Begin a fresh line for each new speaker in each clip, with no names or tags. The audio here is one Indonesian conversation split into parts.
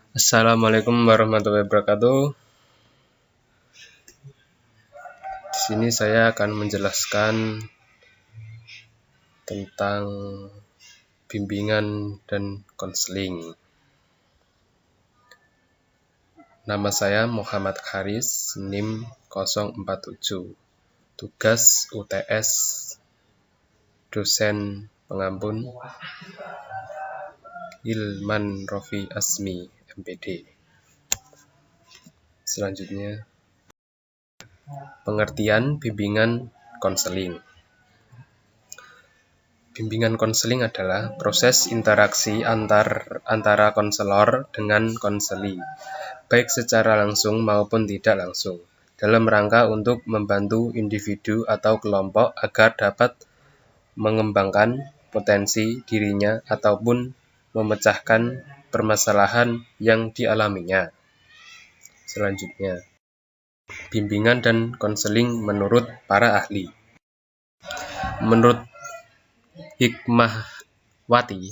Assalamualaikum warahmatullahi wabarakatuh. Di sini saya akan menjelaskan tentang bimbingan dan konseling. Nama saya Muhammad Haris, NIM 047. Tugas UTS dosen pengampun Hilman Rofi Asmi, MPD. Selanjutnya, pengertian bimbingan konseling. Bimbingan konseling adalah proses interaksi antara konselor dengan konseli, baik secara langsung maupun tidak langsung, dalam rangka untuk membantu individu atau kelompok agar dapat mengembangkan potensi dirinya ataupun memecahkan permasalahan yang dialaminya. Selanjutnya, bimbingan dan konseling menurut para ahli. Menurut Hikmahwati,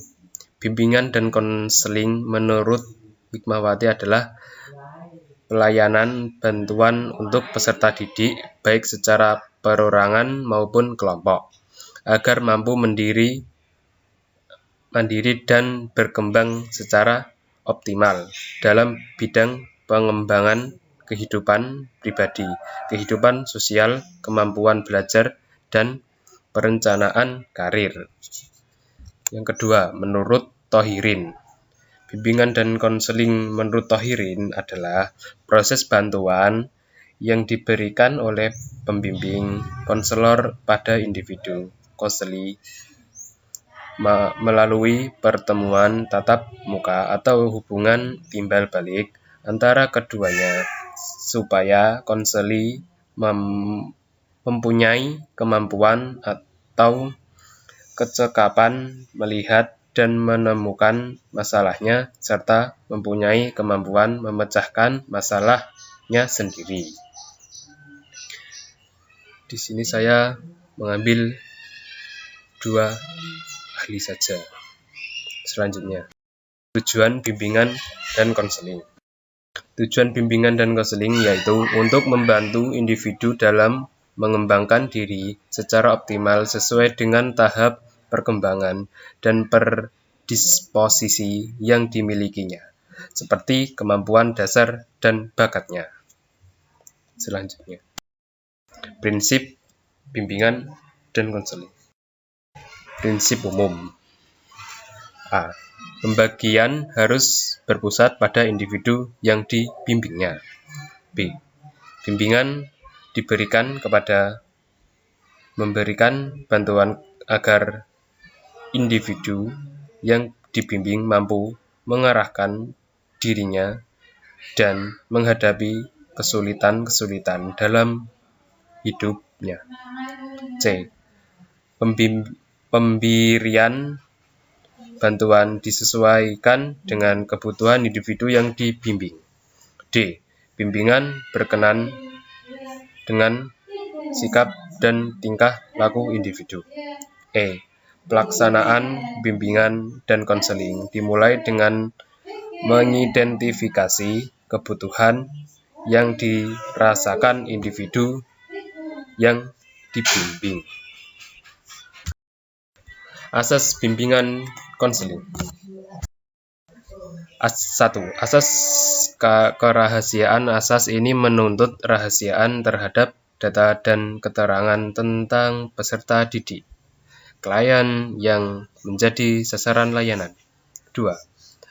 bimbingan dan konseling menurut Hikmahwati adalah pelayanan bantuan untuk peserta didik, baik secara perorangan maupun kelompok, agar mampu mandiri dan berkembang secara optimal dalam bidang pengembangan kehidupan pribadi, kehidupan sosial, kemampuan belajar, dan perencanaan karir. Yang kedua, menurut Thohirin, bimbingan dan konseling menurut Thohirin adalah proses bantuan yang diberikan oleh pembimbing konselor pada individu konseli melalui pertemuan tatap muka atau hubungan timbal balik antara keduanya, supaya konseli mempunyai kemampuan atau kecekapan melihat dan menemukan masalahnya, serta mempunyai kemampuan memecahkan masalahnya sendiri. Di sini saya mengambil 2 ahli saja. Selanjutnya, tujuan bimbingan dan konseling. Tujuan bimbingan dan konseling yaitu untuk membantu individu dalam mengembangkan diri secara optimal sesuai dengan tahap perkembangan dan perdisposisi yang dimilikinya, seperti kemampuan dasar dan bakatnya. Selanjutnya, prinsip bimbingan dan konseling. Prinsip umum. A. Pembagian harus berpusat pada individu yang dibimbingnya. B. Bimbingan diberikan kepada memberikan bantuan agar individu yang dibimbing mampu mengarahkan dirinya dan menghadapi kesulitan-kesulitan dalam hidupnya. C. Pemberian bantuan disesuaikan dengan kebutuhan individu yang dibimbing. D. Bimbingan berkenan dengan sikap dan tingkah laku individu. E. Pelaksanaan bimbingan dan konseling dimulai dengan mengidentifikasi kebutuhan yang dirasakan individu yang dibimbing. Asas bimbingan konseling. 1. Asas kerahasiaan. Asas ini menuntut rahasiaan terhadap data dan keterangan tentang peserta didik, klien yang menjadi sasaran layanan. 2.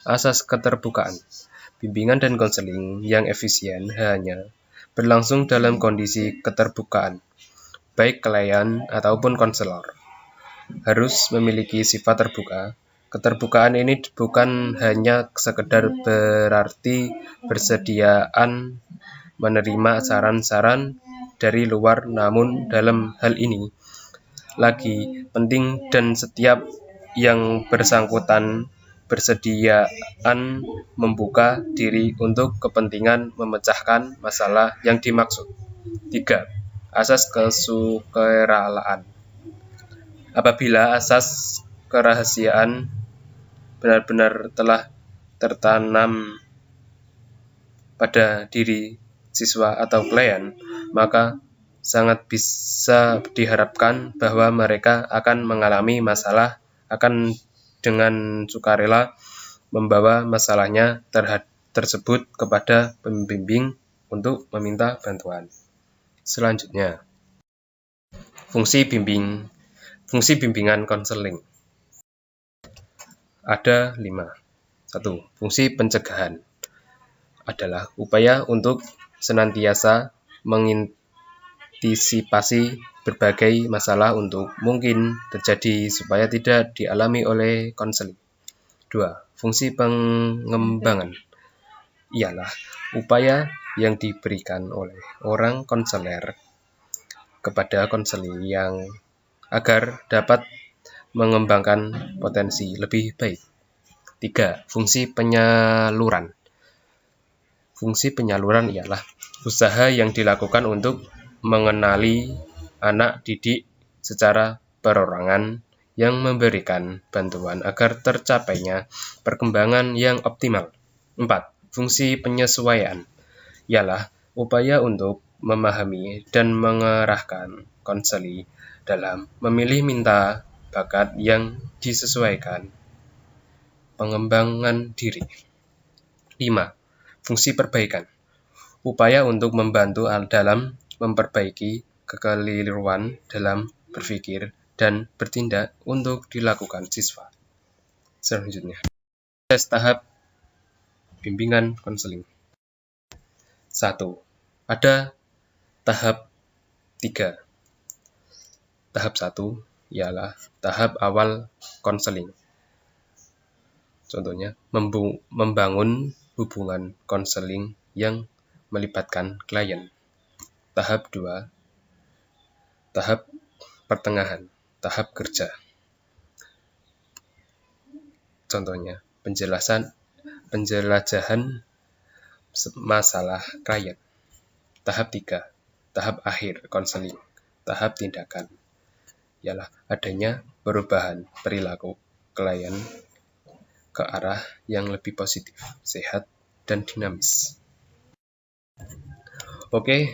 Asas keterbukaan. Bimbingan dan konseling yang efisien hanya berlangsung dalam kondisi keterbukaan, baik klien ataupun konselor harus memiliki sifat terbuka. Keterbukaan ini bukan hanya sekedar berarti bersediaan menerima saran-saran dari luar, namun dalam hal ini lagi penting dan setiap yang bersangkutan bersediaan membuka diri untuk kepentingan memecahkan masalah yang dimaksud. 3. Asas kesukarelaan. Apabila asas kerahasiaan benar-benar telah tertanam pada diri siswa atau klien, maka sangat bisa diharapkan bahwa mereka akan mengalami masalah, akan dengan sukarela membawa masalahnya tersebut kepada pembimbing untuk meminta bantuan. Selanjutnya, fungsi bimbingan konseling. Ada 5. 1. Fungsi pencegahan adalah upaya untuk senantiasa mengantisipasi berbagai masalah untuk mungkin terjadi supaya tidak dialami oleh konseling. 2. Fungsi pengembangan ialah upaya yang diberikan oleh orang konselor kepada konseling yang agar dapat mengembangkan potensi lebih baik. 3. Fungsi penyaluran. Fungsi penyaluran ialah usaha yang dilakukan untuk mengenali anak didik secara perorangan yang memberikan bantuan agar tercapainya perkembangan yang optimal. 4. Fungsi penyesuaian ialah upaya untuk memahami dan mengarahkan konseli dalam memilih minta bakat yang disesuaikan pengembangan diri. 5. Fungsi perbaikan. Upaya untuk membantu dalam memperbaiki kekeliruan dalam berpikir dan bertindak untuk dilakukan siswa. Selanjutnya, tes tahap bimbingan konseling. 1. Ada tahap 3. Tahap 1 ialah tahap awal konseling. Contohnya, membangun hubungan konseling yang melibatkan klien. Tahap 2, tahap pertengahan, tahap kerja. Contohnya, penjelajahan masalah klien. Tahap 3, tahap akhir konseling, tahap tindakan, ialah adanya perubahan perilaku klien ke arah yang lebih positif, sehat, dan dinamis. Oke,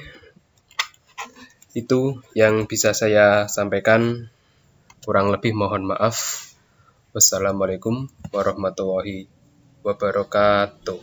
itu yang bisa saya sampaikan. Kurang lebih mohon maaf. Wassalamualaikum warahmatullahi wabarakatuh.